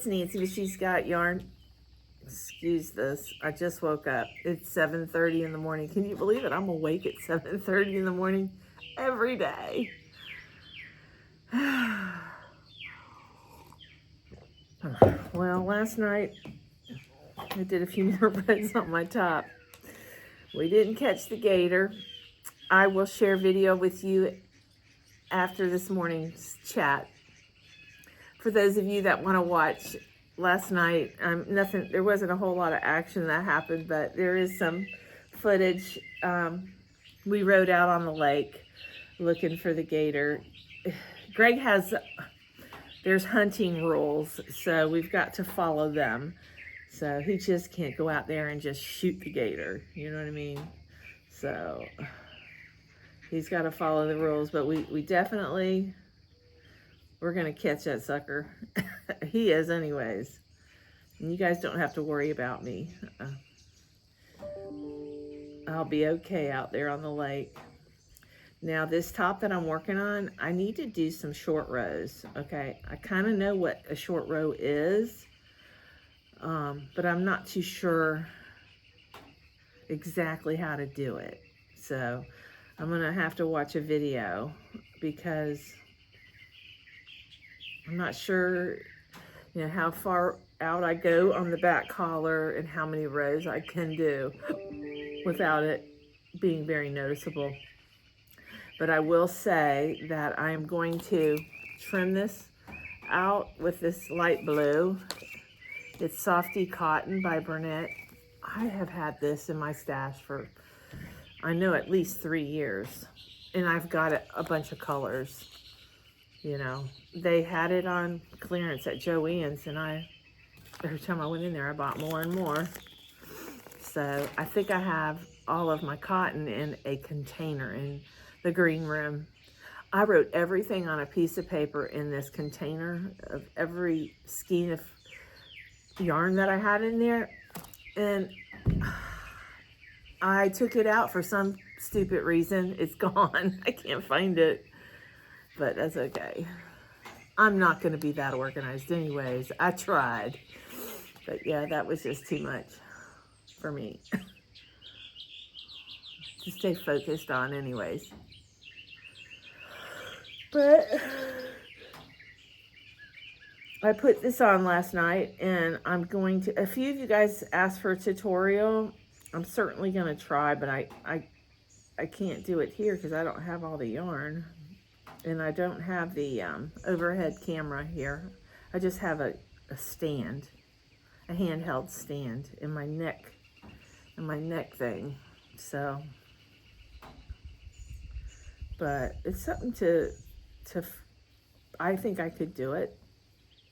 it's Nancy with She's Got Yarn. Excuse this, I just woke up. It's 7:30 in the morning. Can you believe it? I'm awake at 7:30 in the morning every day. Well, last night I did a few more rows on my top. We didn't catch the gator. I will share video with you after this morning's chat. For those of you that want to watch, last night, there wasn't a whole lot of action that happened, but there is some footage. We rode out on the lake looking for the gator. Greg there's hunting rules, so we've got to follow them. So he just can't go out there and just shoot the gator, you know what I mean? So he's got to follow the rules, but we definitely, we're going to catch that sucker. He is anyways. And you guys don't have to worry about me. I'll be okay out there on the lake. Now this top that I'm working on, I need to do some short rows, okay? I kind of know what a short row is, but I'm not too sure exactly how to do it. So I'm gonna have to watch a video because I'm not sure, how far out I go on the back collar and how many rows I can do without it being very noticeable. But I will say that I am going to trim this out with this light blue. It's Softy Cotton by Burnett. I have had this in my stash for, I know, at least 3 years. And I've got a bunch of colors. They had it on clearance at Joann's, and every time I went in there, I bought more and more. So I think I have all of my cotton in a container in the green room. I wrote everything on a piece of paper in this container of every skein of yarn that I had in there. And I took it out for some stupid reason. It's gone. I can't find it. But that's okay. I'm not going to be that organized anyways. I tried. But yeah, that was just too much for me to stay focused on anyways. But I put this on last night, and I'm going to, a few of you guys asked for a tutorial. I'm certainly going to try, but I can't do it here because I don't have all the yarn. And I don't have the overhead camera here. I just have a stand, a handheld stand in my neck thing. So, but it's something to I think I could do it.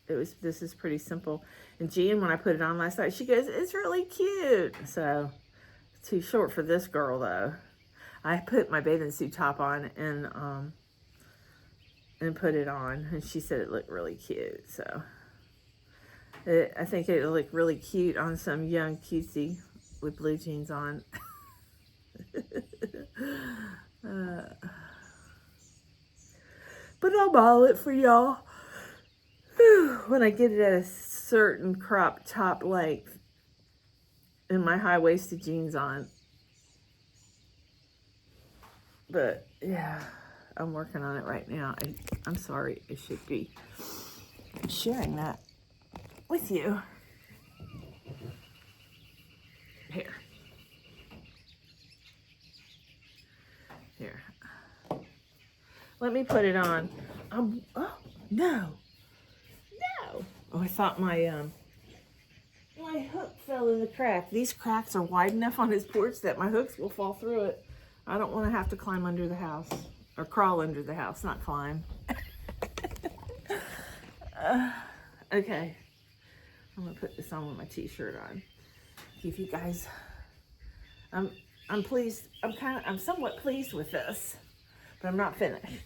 This is pretty simple. And Jean, when I put it on last night, she goes, "It's really cute." So, it's too short for this girl though. I put my bathing suit top on and put it on, and she said it looked really cute. So I think it would look really cute on some young cutie with blue jeans on. But I'll model it for y'all when I get it at a certain crop top length and my high-waisted jeans on. But yeah, I'm working on it right now. I'm sorry, I should be sharing that with you. Here. Let me put it on. Oh, no. Oh, I thought my hook fell in the crack. These cracks are wide enough on his porch that my hooks will fall through it. I don't want to have to climb under the house. Or crawl under the house, not climb. Okay. I'm going to put this on with my t-shirt on. Give you guys... I'm pleased. I'm somewhat pleased with this. But I'm not finished.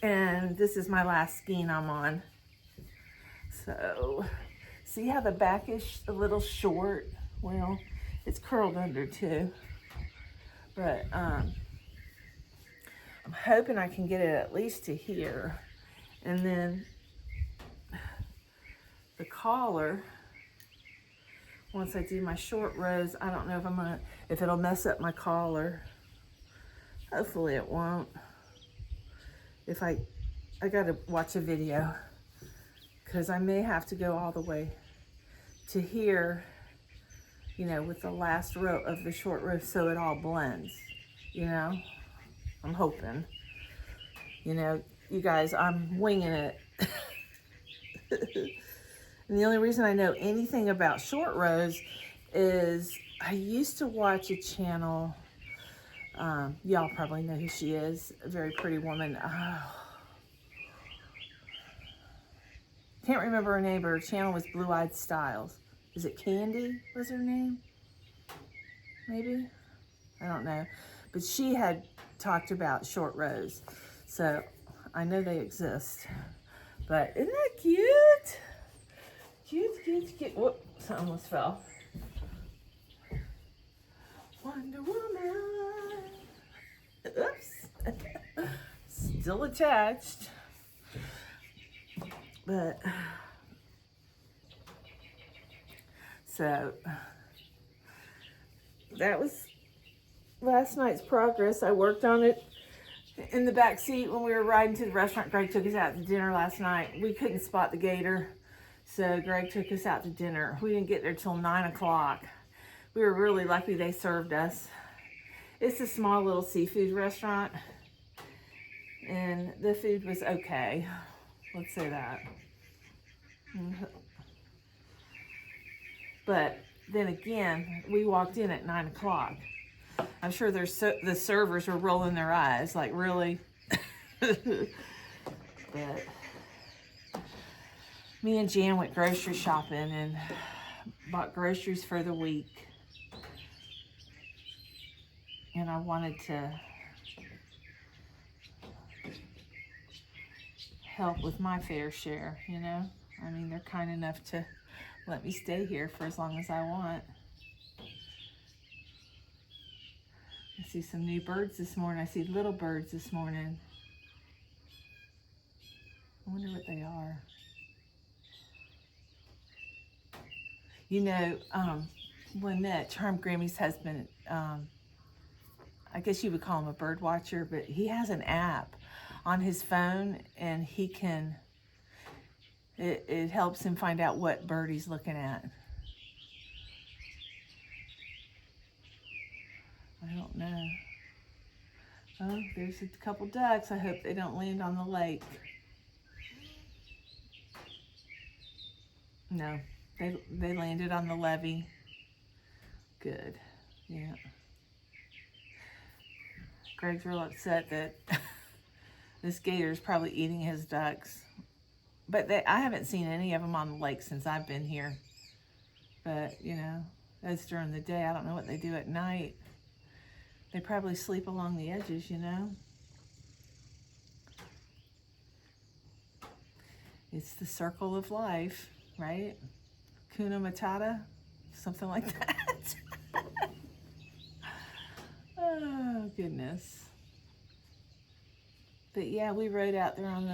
And this is my last skein I'm on. So, see how the back is a little short? Well, it's curled under too. But I'm hoping I can get it at least to here. And then the collar, once I do my short rows, I don't know if it'll mess up my collar. Hopefully it won't. If I gotta watch a video, because I may have to go all the way to here, you know, with the last row of the short row so it all blends, you know. I'm hoping. You know, you guys, I'm winging it. And the only reason I know anything about short rows is I used to watch a channel. Y'all probably know who she is. A very pretty woman. Can't remember her name, but her channel was Blue Eyed Styles. Is it Candy was her name? Maybe? I don't know. But she had talked about short rows. So I know they exist. But isn't that cute? Cute, cute, cute. Whoop, something almost fell. Wonder Woman. Oops. Still attached. But, so, that was last night's progress. I worked on it in the back seat when we were riding to the restaurant. Greg took us out to dinner last night. We couldn't spot the gator, so Greg took us out to dinner. We didn't get there till 9 o'clock. We were really lucky they served us. It's a small little seafood restaurant, and the food was okay. Let's say that. But then again, we walked in at 9 o'clock. I'm sure the servers were rolling their eyes, like, really? But me and Jan went grocery shopping and bought groceries for the week. And I wanted to help with my fair share, you know? I mean, they're kind enough to let me stay here for as long as I want. I see some new birds this morning. I see little birds this morning. I wonder what they are. You know, Lynette, Charm Grammy's husband, I guess you would call him a bird watcher, but he has an app on his phone, and he can, it helps him find out what bird he's looking at. I don't know. Oh, there's a couple ducks. I hope they don't land on the lake. No, they landed on the levee. Good, yeah. Greg's real upset that this gator is probably eating his ducks. But I haven't seen any of them on the lake since I've been here. But, you know, that's during the day. I don't know what they do at night. They probably sleep along the edges, you know. It's the circle of life, right? Kuna Matata, something like that. Oh, goodness. But yeah, we rode out there on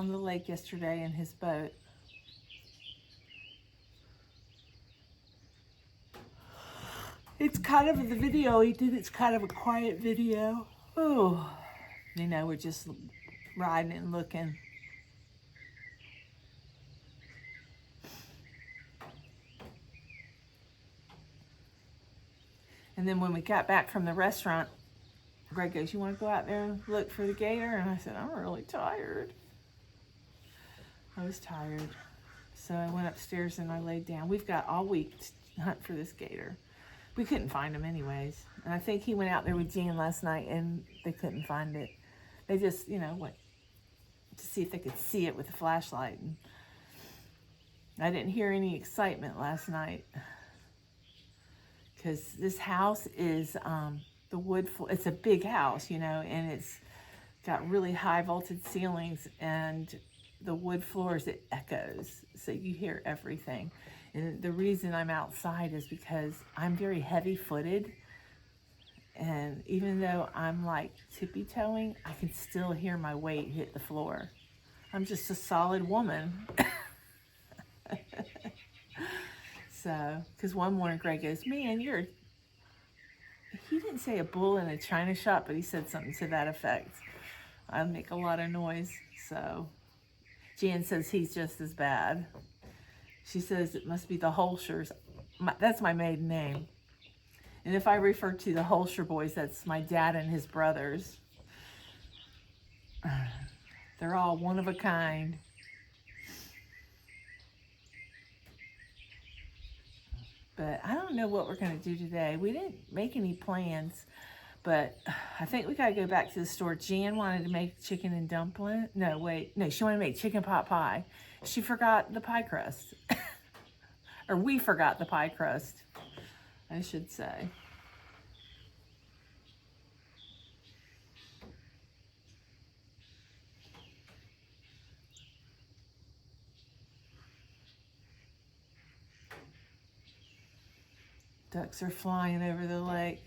the lake yesterday in his boat. It's kind of, the video he did, it's kind of a quiet video. Oh, you know, we're just riding and looking. And then when we got back from the restaurant, Greg goes, you want to go out there and look for the gator? And I said, I'm really tired. I was tired. So I went upstairs and I laid down. We've got all week to hunt for this gator. We couldn't find him anyways. And I think he went out there with Jan last night and they couldn't find it. They just, you know, went to see if they could see it with a flashlight. And I didn't hear any excitement last night. Because this house is the wood floor. It's a big house, you know, and it's got really high vaulted ceilings, and the wood floors, it echoes, so you hear everything. And the reason I'm outside is because I'm very heavy-footed, and even though I'm like tippy-toeing, I can still hear my weight hit the floor. I'm just a solid woman. So, because one morning Greg goes, man, he didn't say a bull in a china shop, but he said something to that effect. I make a lot of noise, so Jan says he's just as bad. She says it must be the Holshers. That's my maiden name. And if I refer to the Holsher boys, that's my dad and his brothers. They're all one of a kind. But I don't know what we're going to do today. We didn't make any plans, but I think we got to go back to the store. Jan wanted to make chicken and dumpling. No, wait. No, she wanted to make chicken pot pie. She forgot the pie crust. Or we forgot the pie crust, I should say. Ducks are flying over the lake.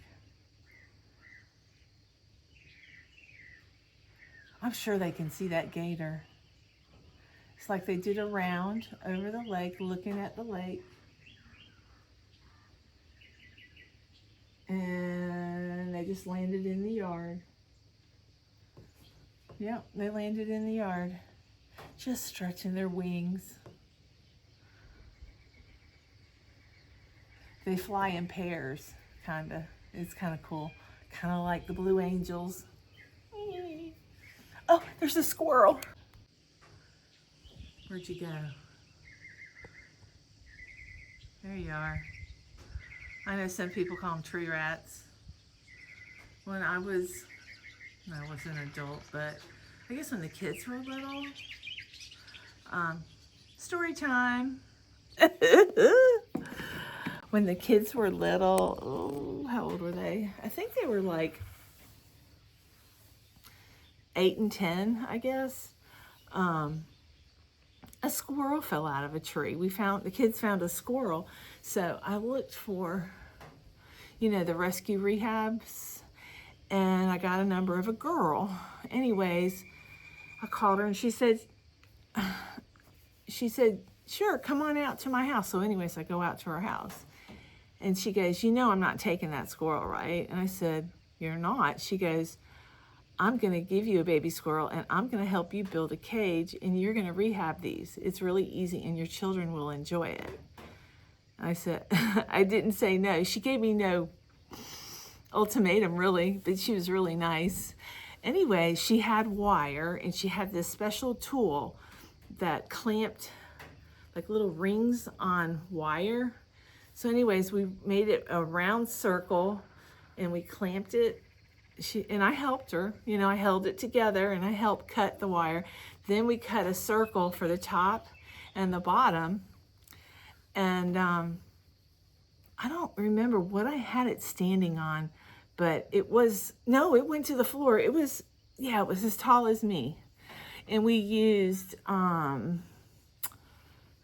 I'm sure they can see that gator. It's like they did a round over the lake, looking at the lake. And they just landed in the yard. Yep, they landed in the yard. Just stretching their wings. They fly in pairs, kinda. It's kinda cool. Kinda like the Blue Angels. Oh, there's a squirrel. Where'd you go? There you are. I know some people call them tree rats. When I wasn't an adult, but I guess when the kids were little. Story time. When the kids were little, how old were they? I think they were like 8 and 10, I guess. A squirrel fell out of a tree. The kids found a squirrel. So I looked for, the rescue rehabs, and I got a number of a girl. Anyways, I called her and she said, sure, come on out to my house. So anyways, I go out to her house and she goes, I'm not taking that squirrel, right? And I said, you're not. She goes, I'm going to give you a baby squirrel and I'm going to help you build a cage and you're going to rehab these. It's really easy and your children will enjoy it. I said, I didn't say no. She gave me no ultimatum really, but she was really nice. Anyway, she had wire and she had this special tool that clamped like little rings on wire. So anyways, we made it a round circle and we clamped it. And I helped her, I held it together and I helped cut the wire. Then we cut a circle for the top and the bottom. And I don't remember what I had it standing on, but it went to the floor. It was as tall as me. And we used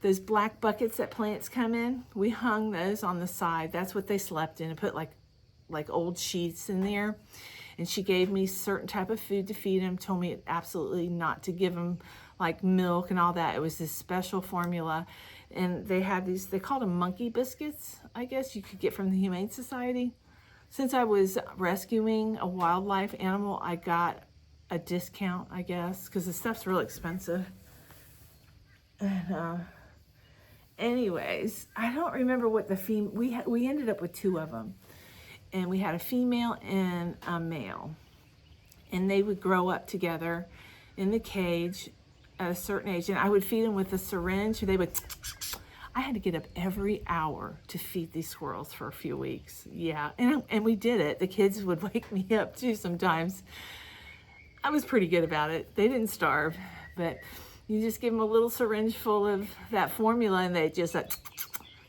those black buckets that plants come in. We hung those on the side. That's what they slept in. I put like old sheets in there. And she gave me certain type of food to feed them, told me absolutely not to give them like milk and all that. It was this special formula. And they had these, they called them monkey biscuits, I guess you could get from the Humane Society. Since I was rescuing a wildlife animal, I got a discount, I guess, because the stuff's real expensive. And anyways, I don't remember what we ended up with 2 of them. And we had a female and a male. And they would grow up together in the cage at a certain age. And I would feed them with a syringe. I had to get up every hour to feed these squirrels for a few weeks. Yeah, and we did it. The kids would wake me up too sometimes. I was pretty good about it. They didn't starve, but you just give them a little syringe full of that formula and they just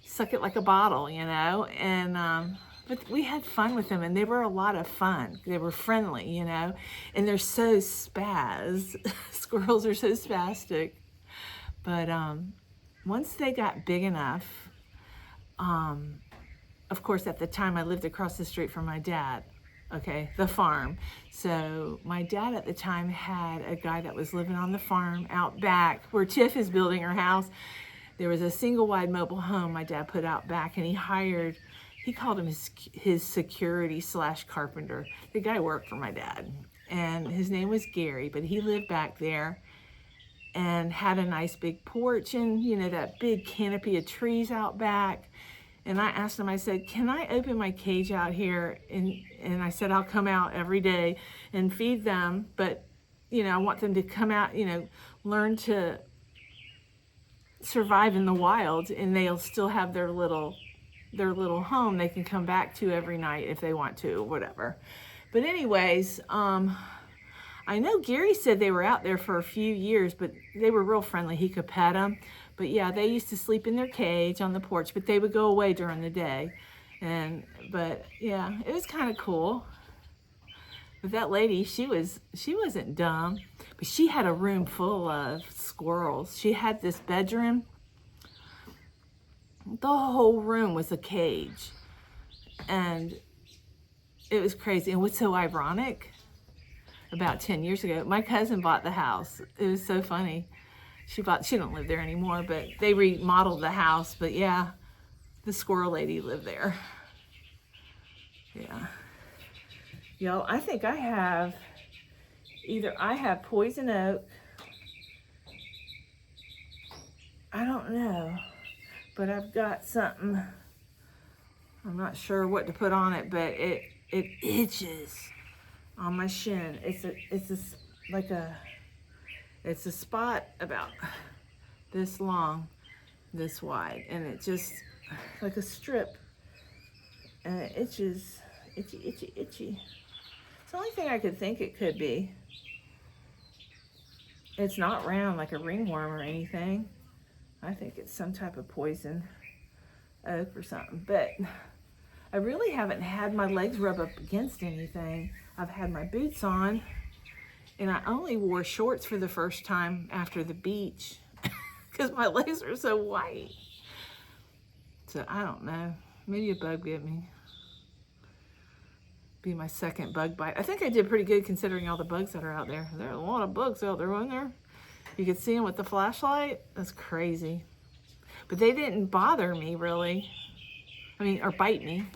suck it like a bottle, And but we had fun with them and they were a lot of fun. They were friendly, and they're so Squirrels are so spastic. But once they got big enough, of course, at the time I lived across the street from my dad, the farm. So my dad at the time had a guy that was living on the farm out back where Tiff is building her house. There was a single wide mobile home my dad put out back, and he called him his security / carpenter. The guy worked for my dad, and his name was Gary, but he lived back there and had a nice big porch and, you know, that big canopy of trees out back. And I asked him, I said, can I open my cage out here? And I said, I'll come out every day and feed them, but, you know, I want them to come out, you know, learn to survive in the wild, and they'll still have their little home they can come back to every night if they want to, or whatever. But anyways, I know Gary said they were out there for a few years, but they were real friendly. He could pet them. But yeah, they used to sleep in their cage on the porch, but they would go away during the day. But yeah, it was kind of cool. But that lady, she wasn't dumb, but she had a room full of squirrels. She had this bedroom. The whole room was a cage. And it was crazy. And what's so ironic, about 10 years ago, my cousin bought the house. It was so funny. She don't live there anymore, but they remodeled the house. But yeah, the squirrel lady lived there. Yeah. Y'all, I think I have poison oak. I don't know, but I've got something. I'm not sure what to put on it, but it itches on my shin. It's a spot about this long, this wide, and it just like a strip, and it itches, itchy. It's the only thing I could think it could be. It's not round like a ringworm or anything. I think it's some type of poison oak or something, but I really haven't had my legs rub up against anything. I've had my boots on, and I only wore shorts for the first time after the beach because my legs are so white. So I don't know. Maybe a bug bit me. Be my second bug bite. I think I did pretty good considering all the bugs that are out there. There are a lot of bugs out there, weren't there? You could see them with the flashlight. That's crazy. But they didn't bother me really. Or bite me.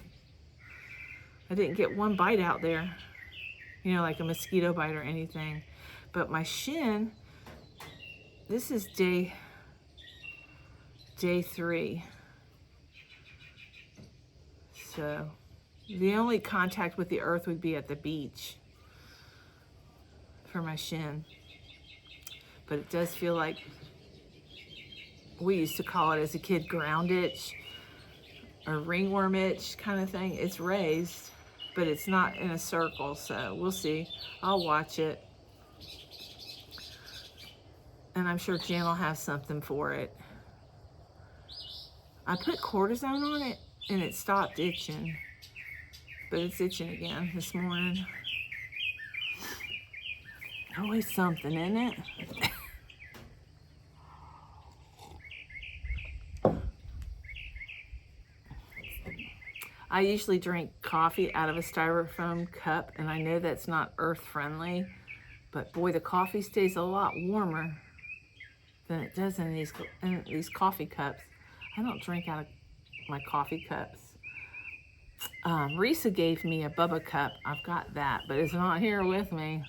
I didn't get one bite out there. You know, like a mosquito bite or anything. But my shin, this is day 3. So the only contact with the earth would be at the beach for my shin. But it does feel like, we used to call it as a kid ground itch or ringworm itch kind of thing. It's raised, but it's not in a circle, so we'll see. I'll watch it. And I'm sure Jan will have something for it. I put cortisone on it and it stopped itching, but it's itching again this morning. Always something, isn't it? I usually drink coffee out of a styrofoam cup, and I know that's not earth friendly, but boy, the coffee stays a lot warmer than it does in these coffee cups. I don't drink out of my coffee cups. Risa gave me a Bubba cup. I've got that, but it's not here with me.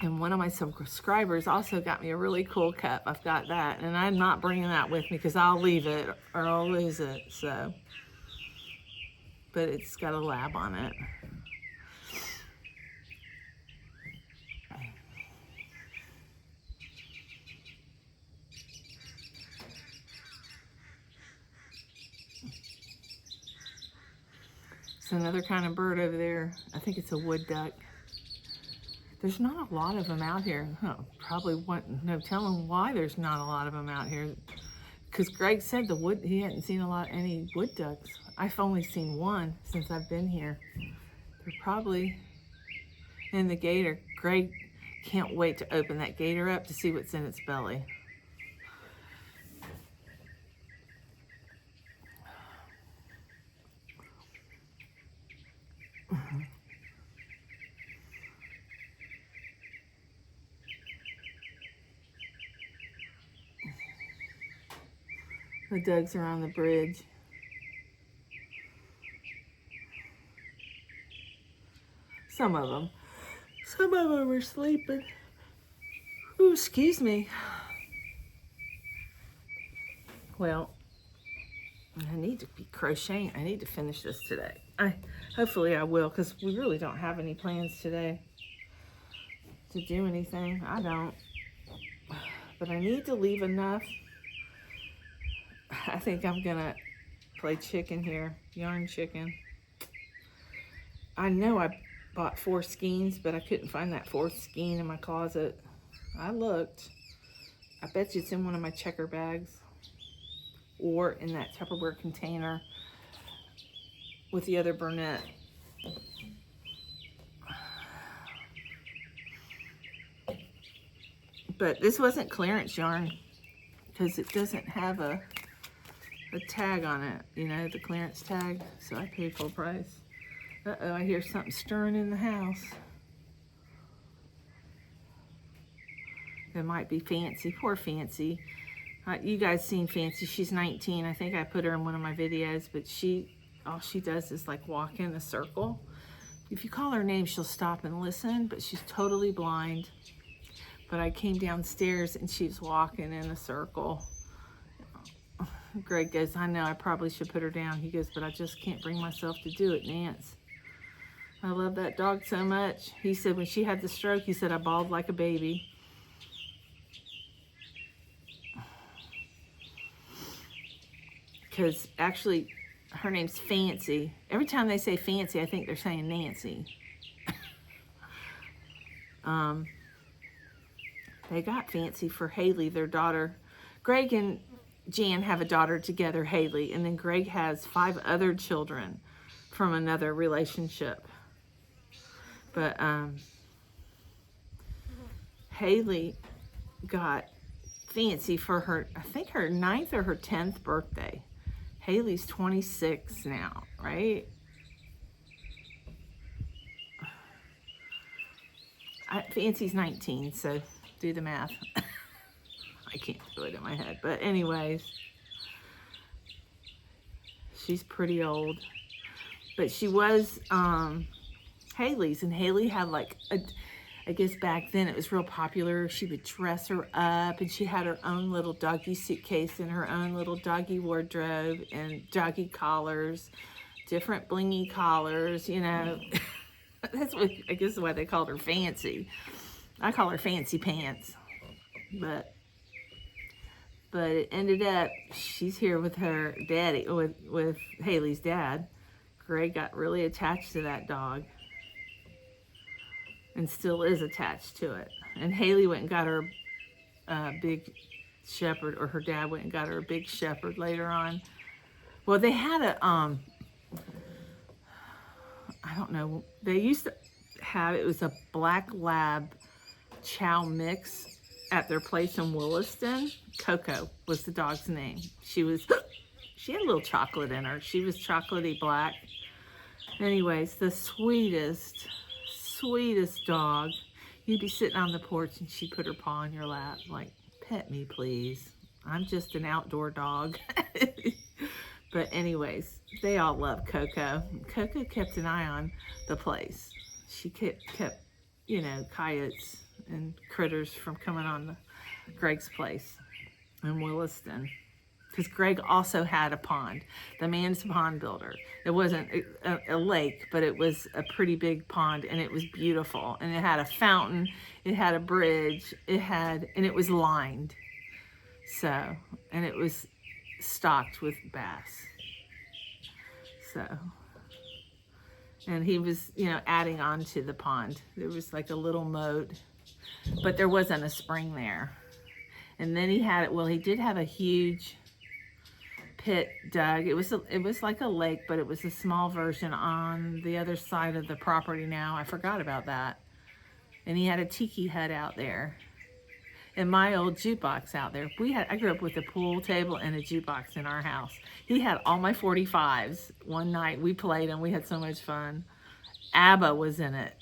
And one of my subscribers also got me a really cool cup. I've got that, and I'm not bringing that with me because I'll leave it or I'll lose it. So, but it's got a lab on it. It's another kind of bird over there. I think it's a wood duck. There's not a lot of them out here. Probably no telling why there's not a lot of them out here. Because Greg said he hadn't seen any wood ducks. I've only seen one since I've been here. They're probably in the gator. Greg can't wait to open that gator up to see what's in its belly. The dogs are on the bridge. Some of them. Some of them are sleeping. Ooh, excuse me. Well, I need to be crocheting. I need to finish this today. Hopefully I will, because we really don't have any plans today to do anything. I don't. But I need to leave enough. I think I'm gonna play chicken here. Yarn chicken. I know I bought 4 skeins, but I couldn't find that 4th skein in my closet. I looked. I bet you it's in one of my checker bags or in that Tupperware container with the other Burnett. But this wasn't clearance yarn because it doesn't have a tag on it, you know, the clearance tag. So I paid full price. Uh-oh, I hear something stirring in the house. It might be Fancy. Poor Fancy. You guys seen Fancy. She's 19. I think I put her in one of my videos, but all she does is like walk in a circle. If you call her name, she'll stop and listen, but she's totally blind. But I came downstairs and she's walking in a circle. Greg goes, I know, I probably should put her down. He goes, but I just can't bring myself to do it, Nance. I love that dog so much. He said when she had the stroke, he said I bawled like a baby. Because actually, her name's Fancy. Every time they say Fancy, I think they're saying Nancy. They got Fancy for Haley, their daughter. Greg and Jan have a daughter together, Haley, and then Greg has 5 other children from another relationship. But Haley got Fancy for her, I think her 9th or her 10th birthday. Haley's 26 now, right? Fancy's 19, so do the math. I can't do it in my head. But anyways, she's pretty old. But she was Haley's, and Haley had like I guess back then it was real popular. She would dress her up, and she had her own little doggy suitcase and her own little doggy wardrobe and doggy collars, different blingy collars, you know. That's what I guess why they called her Fancy. I call her Fancy Pants. But it ended up she's here with her daddy, with Haley's dad. Greg got really attached to that dog. And still is attached to it. And Haley went and got her big shepherd, or her dad went and got her a big shepherd later on. Well, they had a, I don't know, they used to have, it was a black lab chow mix at their place in Williston. Coco was the dog's name. She had a little chocolate in her. She was chocolatey black. Anyways, the sweetest dog. You'd be sitting on the porch and she'd put her paw in your lap, like, pet me, please. I'm just an outdoor dog. But anyways, they all love Coco. Coco kept an eye on the place. She kept you know, coyotes and critters from coming on Greg's place in Williston. Because Greg also had a pond. The man's a pond builder. It wasn't a lake, but it was a pretty big pond, and it was beautiful. And it had a fountain, it had a bridge, and it was lined. So, and it was stocked with bass. So, and he was, you know, adding on to the pond. There was like a little moat, but there wasn't a spring there. And then he did have a huge pit dug. It was like a lake, but it was a small version on the other side of the property now. I forgot about that. And he had a tiki hut out there. And my old jukebox out there. I grew up with a pool table and a jukebox in our house. He had all my 45s. One night we played and we had so much fun. ABBA was in it.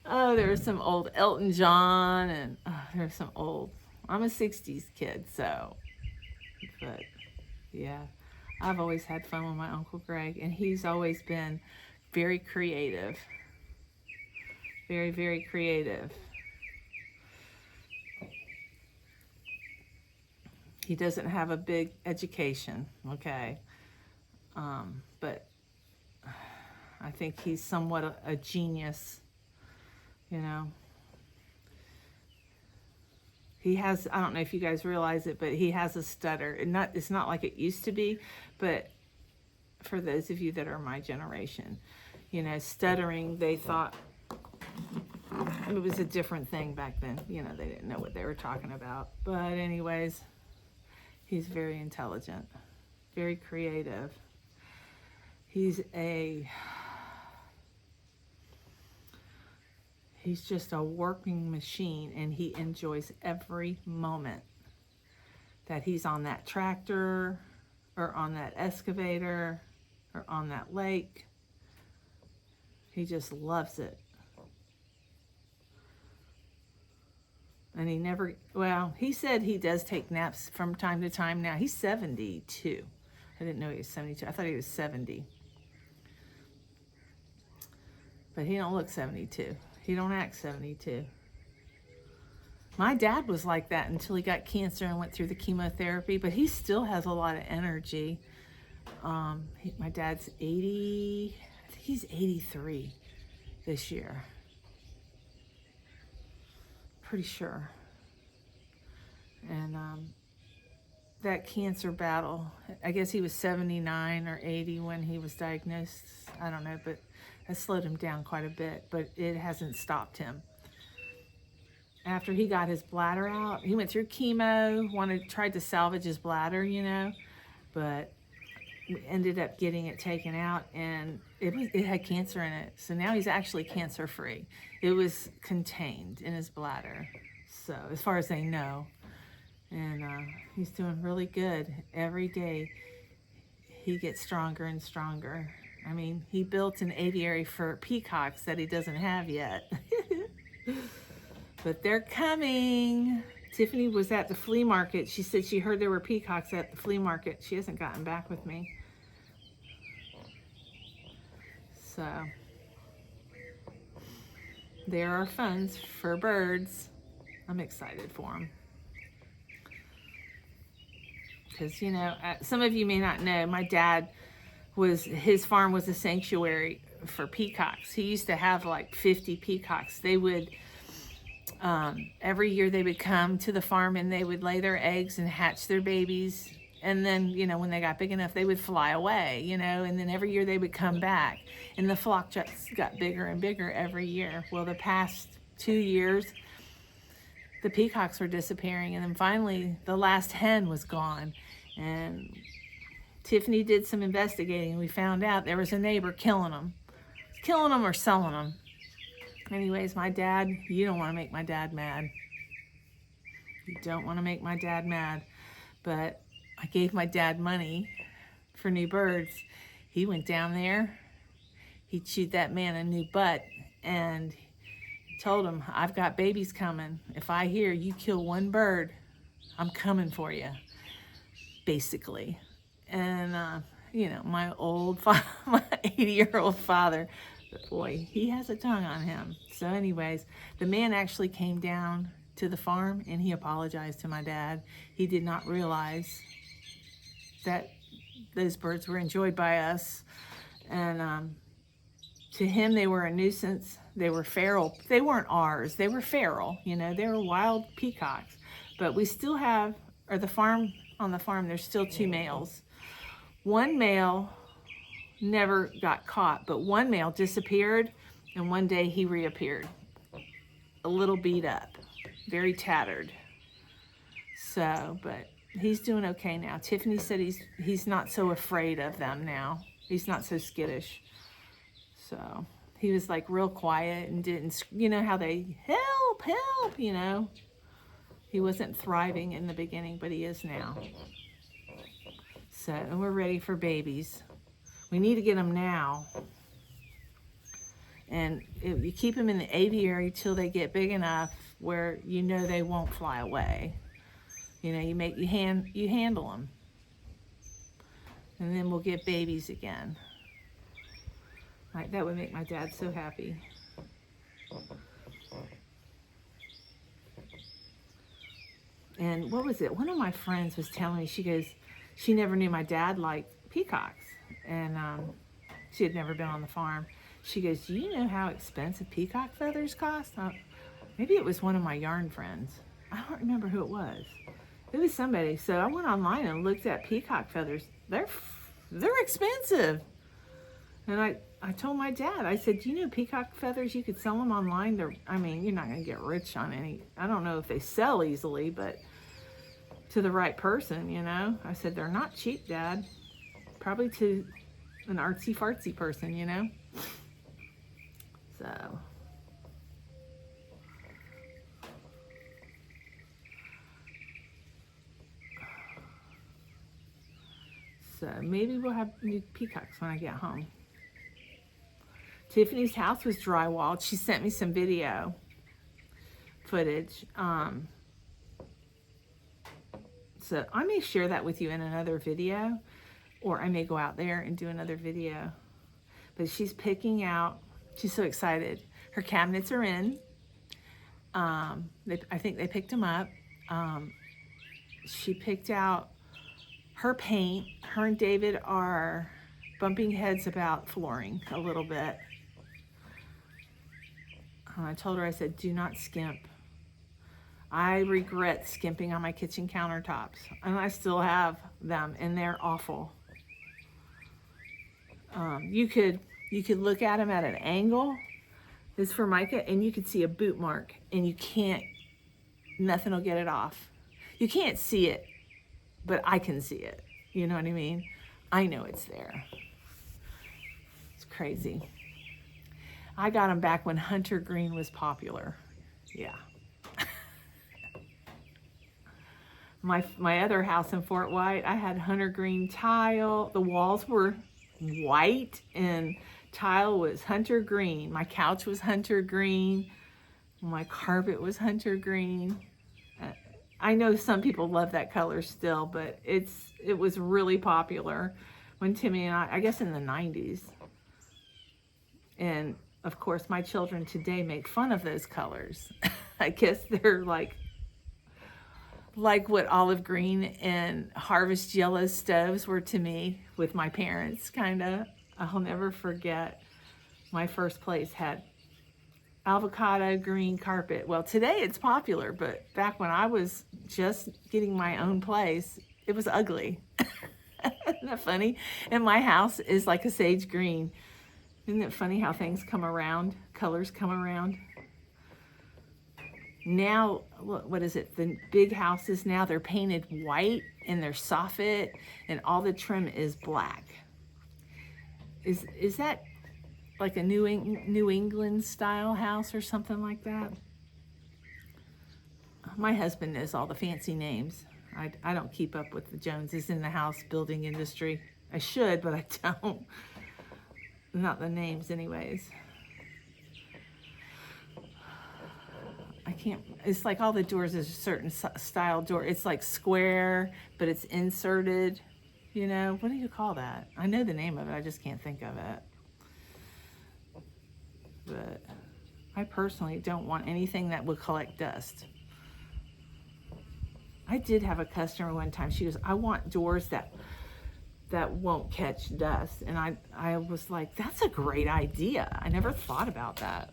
Oh, there was some old Elton John, and there was some old, I'm a 60s kid, so, but yeah, I've always had fun with my Uncle Greg, and he's always been very creative. Very, very creative. He doesn't have a big education, okay? But I think he's somewhat a genius, you know? He has, I don't know if you guys realize it, but he has a stutter. It's not like it used to be, but for those of you that are my generation, you know, stuttering, they thought it was a different thing back then. You know, they didn't know what they were talking about. But anyways, he's very intelligent, very creative. He's just a working machine, and he enjoys every moment that he's on that tractor or on that excavator or on that lake. He just loves it. And he never, well, he said he does take naps from time to time now. He's 72. I didn't know he was 72. I thought he was 70. But he don't look 72. He don't act 72. My dad was like that until he got cancer and went through the chemotherapy, but he still has a lot of energy. My dad's 80, I think he's 83 this year. Pretty sure. And that cancer battle, I guess he was 79 or 80 when he was diagnosed. I don't know, but that slowed him down quite a bit, but it hasn't stopped him. After he got his bladder out, he went through chemo, tried to salvage his bladder, you know, but ended up getting it taken out, and it had cancer in it. So now he's actually cancer free. It was contained in his bladder, so as far as they know. And he's doing really good. Every day he gets stronger and stronger. I mean, he built an aviary for peacocks that he doesn't have yet. But they're coming. Tiffany was at the flea market. She said she heard there were peacocks at the flea market. She hasn't gotten back with me. So there are funds for birds. I'm excited for them. Because, you know, some of you may not know, my dad his farm was a sanctuary for peacocks. He used to have like 50 peacocks. They would, every year they would come to the farm and they would lay their eggs and hatch their babies. And then, you know, when they got big enough, they would fly away, you know, and then every year they would come back. And the flock just got bigger and bigger every year. Well, the past 2 years, the peacocks were disappearing. And then finally, the last hen was gone. And Tiffany did some investigating. We found out there was a neighbor killing them or selling them. Anyways, my dad, you don't want to make my dad mad. You don't want to make my dad mad. But I gave my dad money for new birds. He went down there. He chewed that man a new butt and told him, I've got babies coming. If I hear you kill one bird, I'm coming for you, basically. And, you know, my 80-year-old father, boy, he has a tongue on him. So anyways, the man actually came down to the farm and he apologized to my dad. He did not realize that those birds were enjoyed by us. And to him, they were a nuisance. They were feral. They weren't ours. They were feral. You know, they were wild peacocks. But we still have, on the farm, there's still 2 males. One male never got caught, but one male disappeared, and one day he reappeared. A little beat up, very tattered. So, but he's doing okay now. Tiffany said he's not so afraid of them now. He's not so skittish. So he was like real quiet and didn't, you know how they help, you know. He wasn't thriving in the beginning, but he is now. So, and we're ready for babies. We need to get them now. And you keep them in the aviary till they get big enough where you know they won't fly away. You know, you handle them. And then we'll get babies again. Right, that would make my dad so happy. And what was it? One of my friends was telling me, she goes, she never knew my dad liked peacocks. And she had never been on the farm. She goes, do you know how expensive peacock feathers cost? Maybe it was one of my yarn friends. I don't remember who it was. It was somebody. So I went online and looked at peacock feathers. They're expensive. And I told my dad, I said, do you know peacock feathers, you could sell them online? I mean, you're not going to get rich on any. I don't know if they sell easily, but to the right person, you know. I said, they're not cheap, Dad. Probably to an artsy-fartsy person, you know. So maybe we'll have new peacocks when I get home. Tiffany's house was drywalled. She sent me some video footage. So I may share that with you in another video, or I may go out there and do another video. But she's picking out, she's so excited. Her cabinets are in. I think they picked them up. She picked out her paint. Her and David are bumping heads about flooring a little bit. I told her, I said, do not skimp. I regret skimping on my kitchen countertops, and I still have them, and they're awful. You could look at them at an angle. This is Formica, and you could see a boot mark, and you can't, nothing will get it off. You can't see it, but I can see it. You know what I mean? I know it's there. It's crazy. I got them back when hunter green was popular. Yeah. My other house in Fort White, I had hunter green tile. The walls were white and tile was hunter green. My couch was hunter green. My carpet was hunter green. I know some people love that color still, but it was really popular when Timmy and I guess in the 90s. And of course, my children today make fun of those colors. I guess they're like what olive green and harvest yellow stoves were to me with my parents, kind of. I'll never forget my first place had avocado green carpet. Well, today it's popular, but back when I was just getting my own place, it was ugly. Isn't that funny? And my house is like a sage green. Isn't it funny how things come around, colors come around? Now, what is it? The big houses now, they're painted white and they're soffit and all the trim is black. Is that like a New England style house or something like that? My husband knows all the fancy names. I don't keep up with the Joneses in the house building industry. I should, but I don't. Not the names anyways. I can't, it's like all the doors is a certain style door. It's like square, but it's inserted, you know. What do you call that? I know the name of it, I just can't think of it. But I personally don't want anything that would collect dust. I did have a customer one time, she goes, I want doors that won't catch dust. And I was like, that's a great idea. I never thought about that.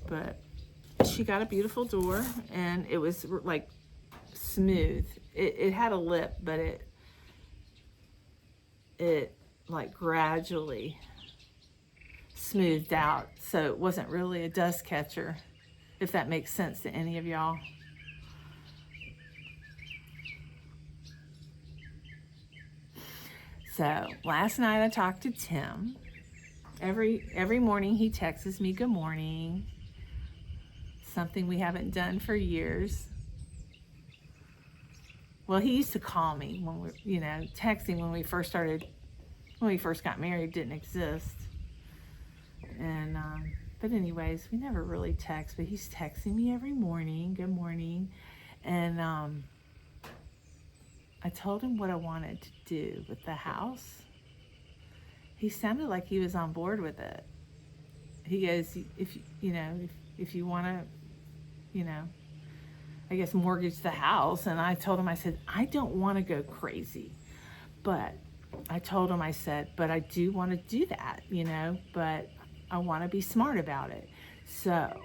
But she got a beautiful door and it was like smooth. It had a lip, but it like gradually smoothed out. So it wasn't really a dust catcher, if that makes sense to any of y'all. So last night I talked to Tim. Every morning he texts me good morning. Something we haven't done for years. Well, he used to call me when we, texting when we first got married didn't exist. And but anyways, we never really text, but he's texting me every morning, good morning. And I told him what I wanted to do with the house. He sounded like he was on board with it. He goes, if you want to, I guess mortgage the house. And I told him, I said, I don't want to go crazy, but I told him, I said, but I do want to do that, but I want to be smart about it. So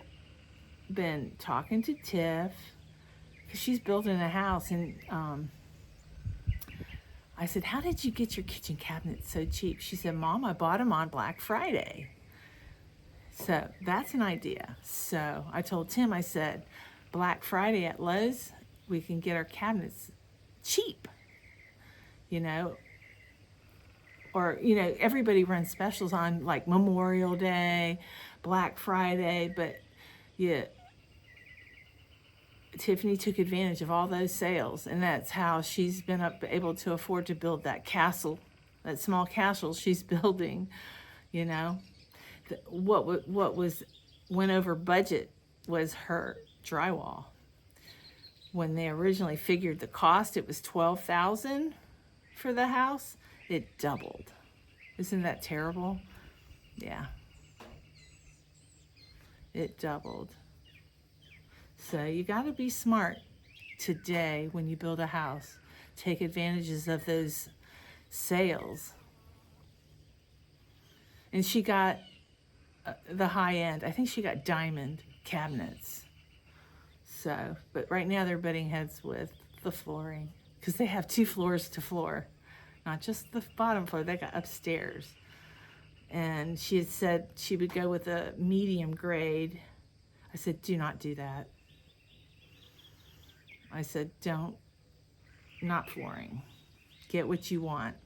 been talking to Tiff, because she's building a house, and I said, how did you get your kitchen cabinets so cheap? She said, Mom, I bought them on Black Friday. So that's an idea. So I told Tim, I said, Black Friday at Lowe's, we can get our cabinets cheap, or, everybody runs specials on like Memorial Day, Black Friday, but yeah, Tiffany took advantage of all those sales, and that's how she's been able to afford to build that castle, that small castle she's building. What went over budget was her drywall. When they originally figured the cost, it was $12,000 for the house. It doubled. Isn't that terrible? Yeah. It doubled. So you got to be smart today when you build a house. Take advantages of those sales. And she got the high end. I think she got diamond cabinets. So, but right now they're butting heads with the flooring, because they have 2 floors to floor, not just the bottom floor, they got upstairs. And she had said she would go with a medium grade. I said, do not do that. I said, not flooring. Get what you want.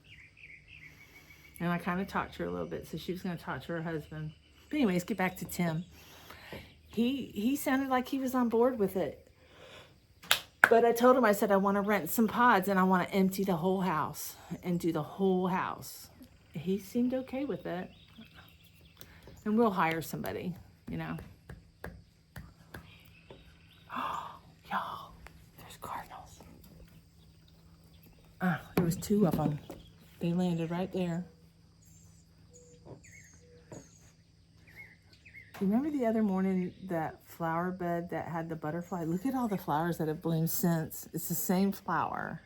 And I kind of talked to her a little bit, so she was going to talk to her husband. But anyways, get back to Tim. He sounded like he was on board with it. But I told him, I said, I want to rent some pods, and I want to empty the whole house and do the whole house. He seemed okay with it. And we'll hire somebody, Y'all, there's cardinals. There was 2 of them. They landed right there. Remember the other morning, that flower bed that had the butterfly? Look at all the flowers that have bloomed since. It's the same flower.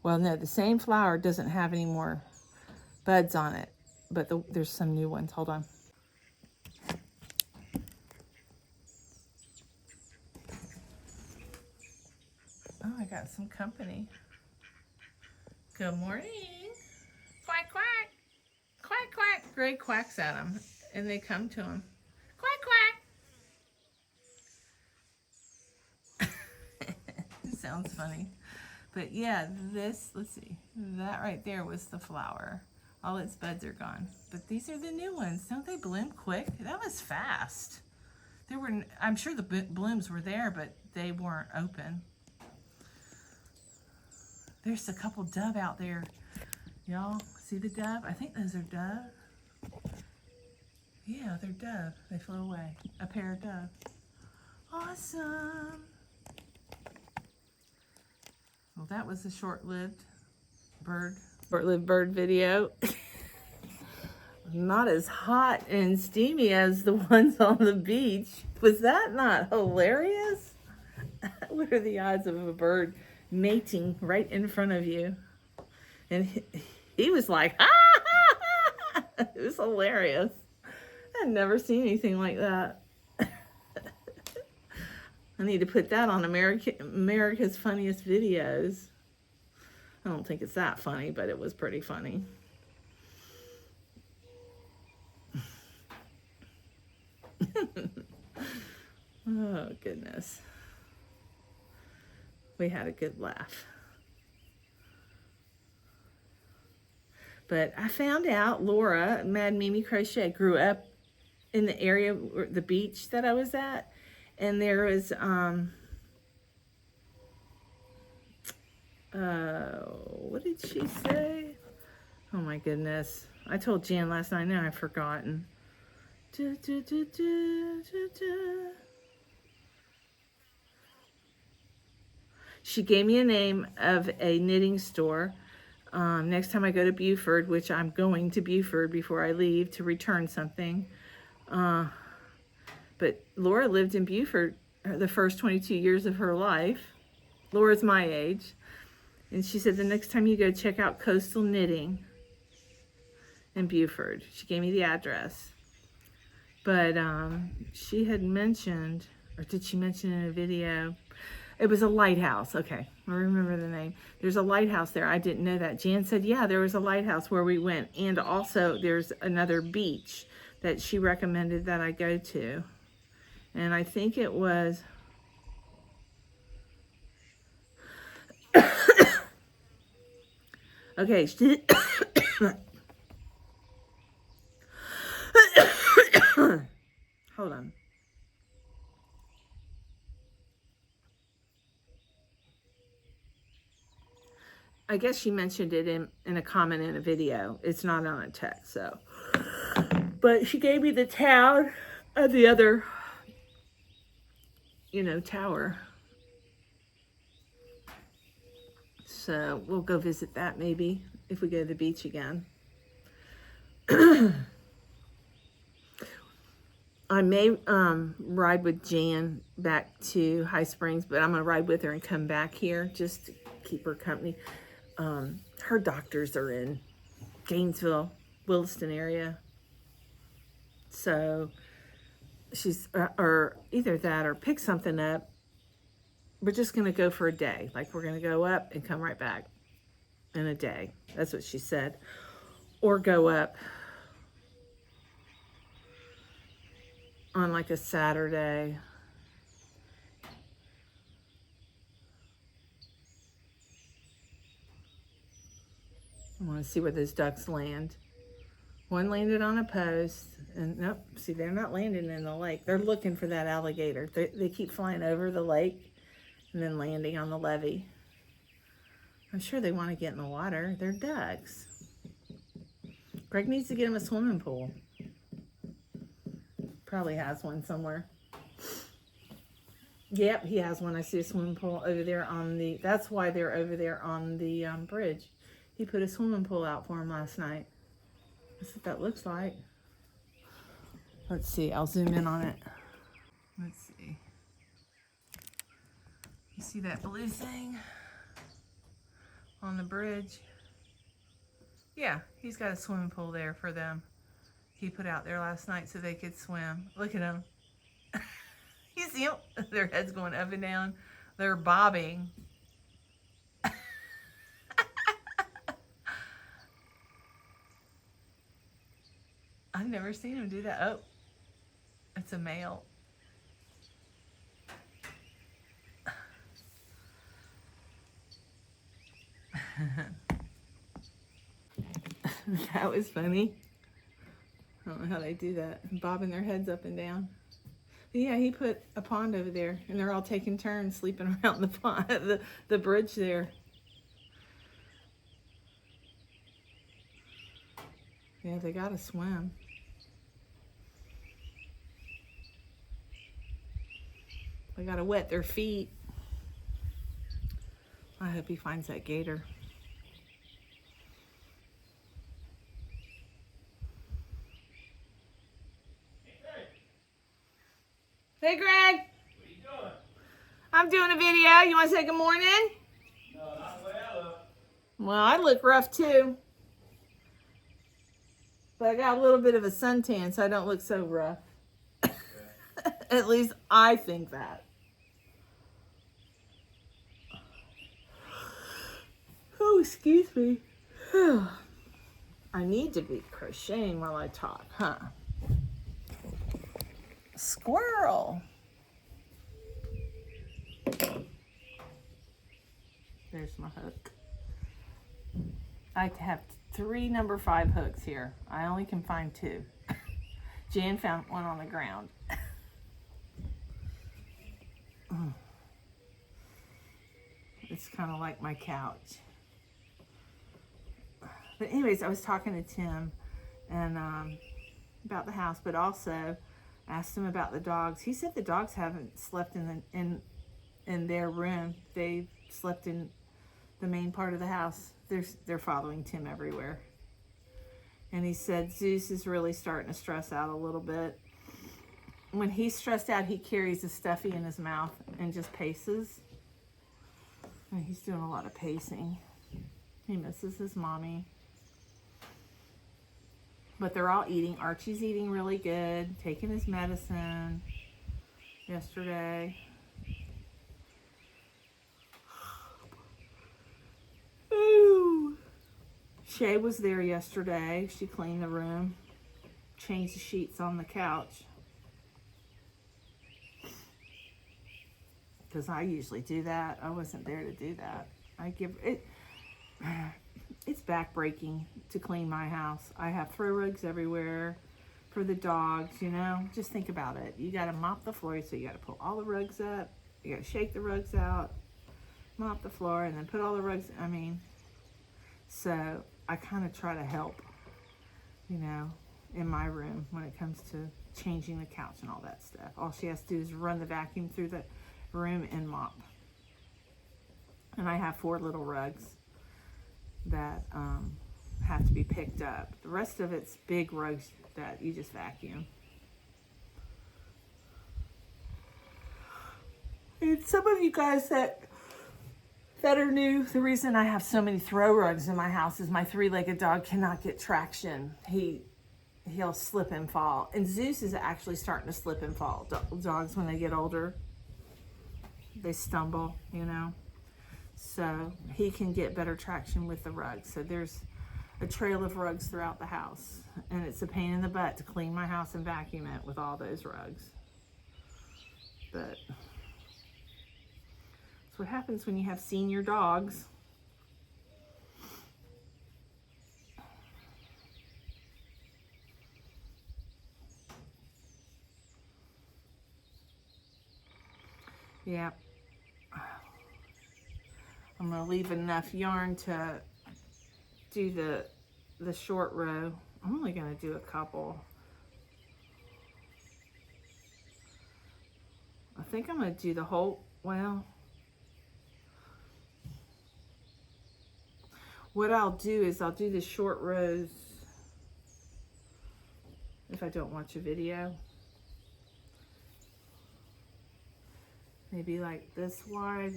Well, no, the same flower doesn't have any more buds on it, but there's some new ones. Hold on. Oh, I got some company. Good morning. Quack, quack. Quack, quack. Gray quacks at them, and they come to him. Quack, quack. It sounds funny. But yeah, let's see. That right there was the flower. All its buds are gone. But these are the new ones. Don't they bloom quick? That was fast. I'm sure the blooms were there, but they weren't open. There's a couple dove out there. Y'all see the dove? I think those are dove. Yeah, they're dove. They flew away. A pair of dove. Awesome. Well, that was a short-lived bird video. Not as hot and steamy as the ones on the beach. Was that not hilarious? What are the odds of a bird mating right in front of you? And he was like, ah, ah, ah. It was hilarious. I'd never seen anything like that. I need to put that on America's Funniest Videos. I don't think it's that funny, but it was pretty funny. Oh, goodness. We had a good laugh. But I found out Laura, Mad Mimi Crochet, grew up in the area, the beach that I was at. And there was, what did she say? Oh my goodness. I told Jan last night, now I've forgotten. She gave me a name of a knitting store. Next time I go to Beaufort, which I'm going to Beaufort before I leave to return something. But Laura lived in Beaufort the first 22 years of her life. Laura's my age. And she said the next time you go, check out Coastal Knitting in Beaufort. She gave me the address. But she had mentioned, or did she mention in a video? It was a lighthouse. Okay, I remember the name. There's a lighthouse there. I didn't know that. Jan said, yeah, there was a lighthouse where we went. And also there's another beach that she recommended that I go to. And I think it was... Okay, hold on. I guess she mentioned it in a comment in a video. It's not on a text, so. But she gave me the town of the other, tower. So we'll go visit that maybe if we go to the beach again. I may ride with Jan back to High Springs, but I'm going to ride with her and come back here just to keep her company. Her doctors are in Gainesville, Williston area. So she's, or either that or pick something up. We're just going to go for a day. Like we're going to go up and come right back in a day. That's what she said. Or go up on like a Saturday. I want to see where those ducks land. One landed on a post, and nope, see, they're not landing in the lake. They're looking for that alligator. They keep flying over the lake and then landing on the levee. I'm sure they want to get in the water. They're ducks. Greg needs to get him a swimming pool. Probably has one somewhere. Yep, he has one. I see a swimming pool over there on the, that's why they're over there on the bridge. He put a swimming pool out for him last night. That's what that looks like. Let's see, I'll zoom in on it. Let's see. You see that blue thing on the bridge? Yeah, he's got a swimming pool there for them. He put out there last night so they could swim. Look at them. You see them? Their heads going up and down. They're bobbing. I've never seen him do that. Oh, it's a male. That was funny. I don't know how they do that. Bobbing their heads up and down. But yeah, he put a pond over there, and they're all taking turns sleeping around the pond, the bridge there. Yeah, they gotta swim. They gotta wet their feet. I hope he finds that gator. Hey, Greg. What are you doing? I'm doing a video. You want to say good morning? No, not the way I look. Well, I look rough too. But I got a little bit of a suntan, so I don't look so rough. Okay. At least I think that. Oh, excuse me. I need to be crocheting while I talk, huh? Squirrel. There's my hook. I have 3 number 5 hooks here. I only can find 2. Jan found one on the ground. It's kind of like my couch. But anyways, I was talking to Tim and about the house, but also asked him about the dogs. He said the dogs haven't slept in their room. They've slept in the main part of the house. They're following Tim everywhere. And he said Zeus is really starting to stress out a little bit. When he's stressed out, he carries a stuffy in his mouth and just paces. And he's doing a lot of pacing. He misses his mommy. But they're all eating. Archie's eating really good, taking his medicine yesterday. Ooh. Shay was there yesterday. She cleaned the room, changed the sheets on the couch. Because I usually do that. I wasn't there to do that. It's backbreaking to clean my house. I have throw rugs everywhere for the dogs, you know. Just think about it. You got to mop the floor, so you got to pull all the rugs up. You got to shake the rugs out, mop the floor, and then put all the rugs. I mean, so I kind of try to help, you know, in my room when it comes to changing the couch and all that stuff. All she has to do is run the vacuum through the room and mop. And I have 4 little rugs that have to be picked up. The rest of it's big rugs that you just vacuum. And some of you guys that are new, the reason I have so many throw rugs in my house is my 3-legged dog cannot get traction. He'll slip and fall. And Zeus is actually starting to slip and fall. Dogs, when they get older, they stumble, you know. So he can get better traction with the rugs. So there's a trail of rugs throughout the house. And it's a pain in the butt to clean my house and vacuum it with all those rugs. But that's what happens when you have senior dogs. Yeah. I'm going to leave enough yarn to do the short row. I'm only going to do a couple. I think I'm going to do the whole, well, what I'll do is I'll do the short rows if I don't watch a video. Maybe like this wide.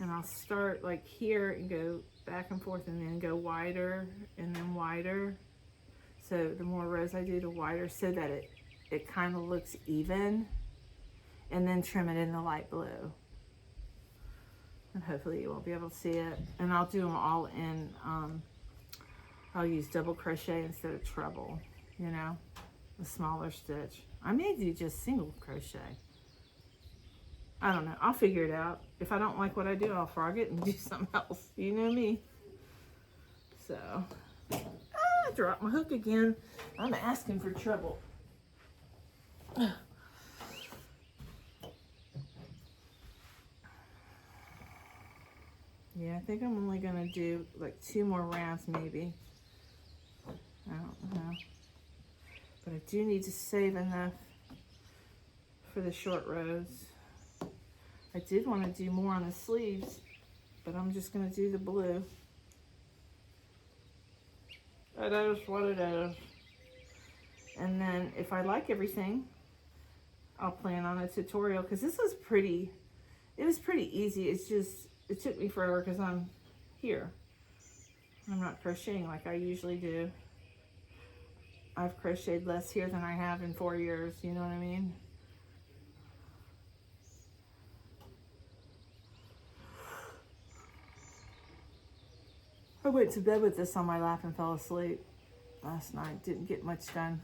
And I'll start like here and go back and forth and then go wider and then wider. So the more rows I do, the wider, so that it kind of looks even. And then trim it in the light blue. And hopefully you won't be able to see it. And I'll do them all in, I'll use double crochet instead of treble, you know, the smaller stitch. I may do just single crochet. I don't know. I'll figure it out. If I don't like what I do, I'll frog it and do something else. You know me. So, I dropped my hook again. I'm asking for trouble. Yeah, I think I'm only going to do like 2 more rounds maybe. I don't know. But I do need to save enough for the short rows. I did want to do more on the sleeves, but I'm just going to do the blue. It is what it is. And then if I like everything, I'll plan on a tutorial, because this was pretty, it was pretty easy. It's just, it took me forever because I'm here. I'm not crocheting like I usually do. I've crocheted less here than I have in 4 years, you know what I mean? I went to bed with this on my lap and fell asleep last night. Didn't get much done.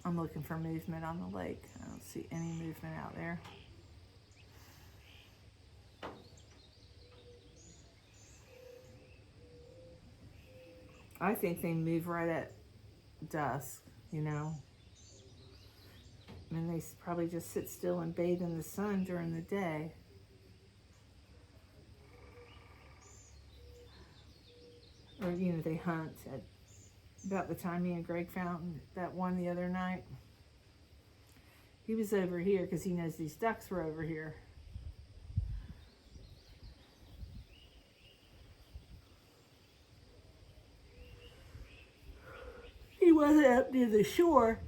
I'm looking for movement on the lake. I don't see any movement out there. I think they move right at dusk, you know. And they probably just sit still and bathe in the sun during the day. Or, you know, they hunt at about the time me and Greg found that one the other night. He was over here because he knows these ducks were over here. He wasn't up near the shore.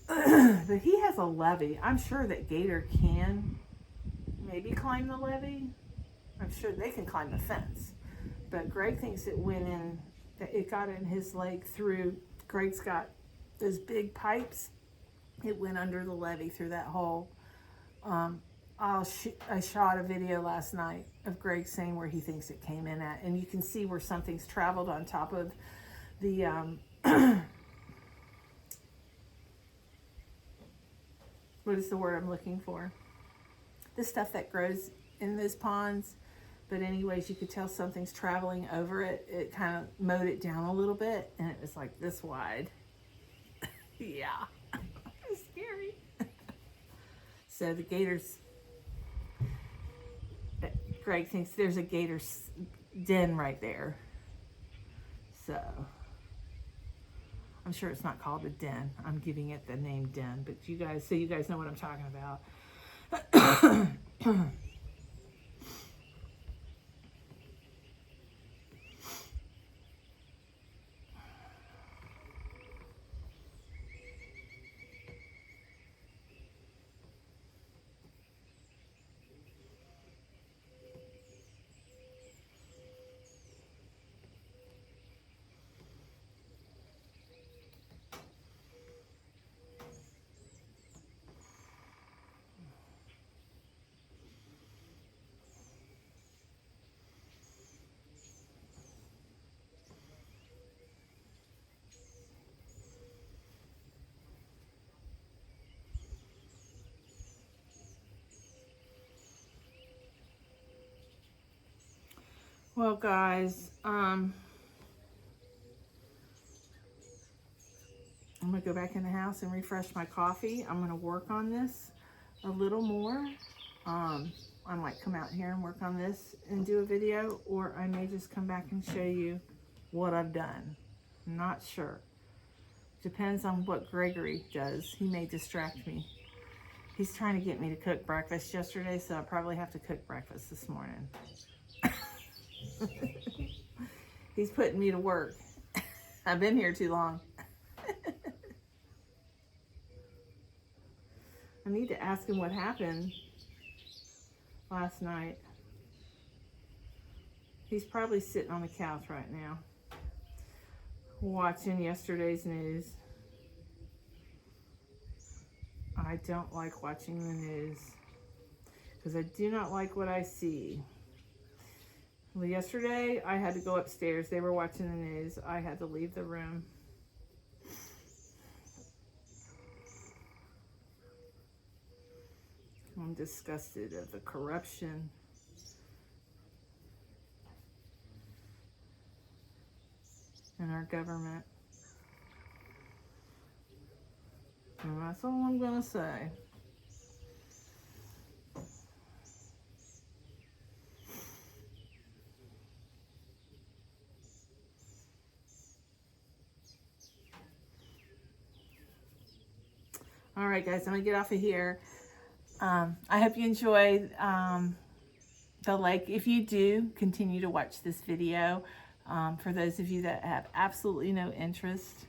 But he has a levee. I'm sure that gator can maybe climb the levee. I'm sure they can climb the fence. But Greg thinks it went in, that it got in his leg through, Greg's got those big pipes. It went under the levee through that hole. I shot a video last night of Greg saying where he thinks it came in at. And you can see where something's traveled on top of the, what is the word I'm looking for? The stuff that grows in those ponds. But anyways, you could tell something's traveling over it. It kind of mowed it down a little bit, and it was like this wide. Yeah, it's scary. So the gators, Greg thinks there's a gator den right there. So I'm sure it's not called a den. I'm giving it the name den, but you guys know what I'm talking about. Well, guys, I'm going to go back in the house and refresh my coffee. I'm going to work on this a little more. I might come out here and work on this and do a video, or I may just come back and show you what I've done. I'm not sure. Depends on what Gregory does. He may distract me. He's trying to get me to cook breakfast yesterday, so I probably have to cook breakfast this morning. He's putting me to work. I've been here too long. I need to ask him what happened last night. He's probably sitting on the couch right now, watching yesterday's news. I don't like watching the news because I do not like what I see. Well, yesterday I had to go upstairs. They were watching the news. I had to leave the room. I'm disgusted at the corruption. In our government. And that's all I'm going to say. All right, guys, I'm going to get off of here. I hope you enjoyed the like. If you do, continue to watch this video. For those of you that have absolutely no interest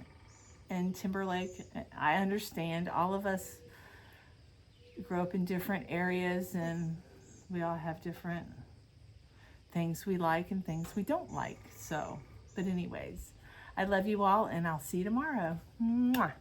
in Timberlake, I understand. All of us grow up in different areas, and we all have different things we like and things we don't like. So, but anyways, I love you all, and I'll see you tomorrow. Mwah.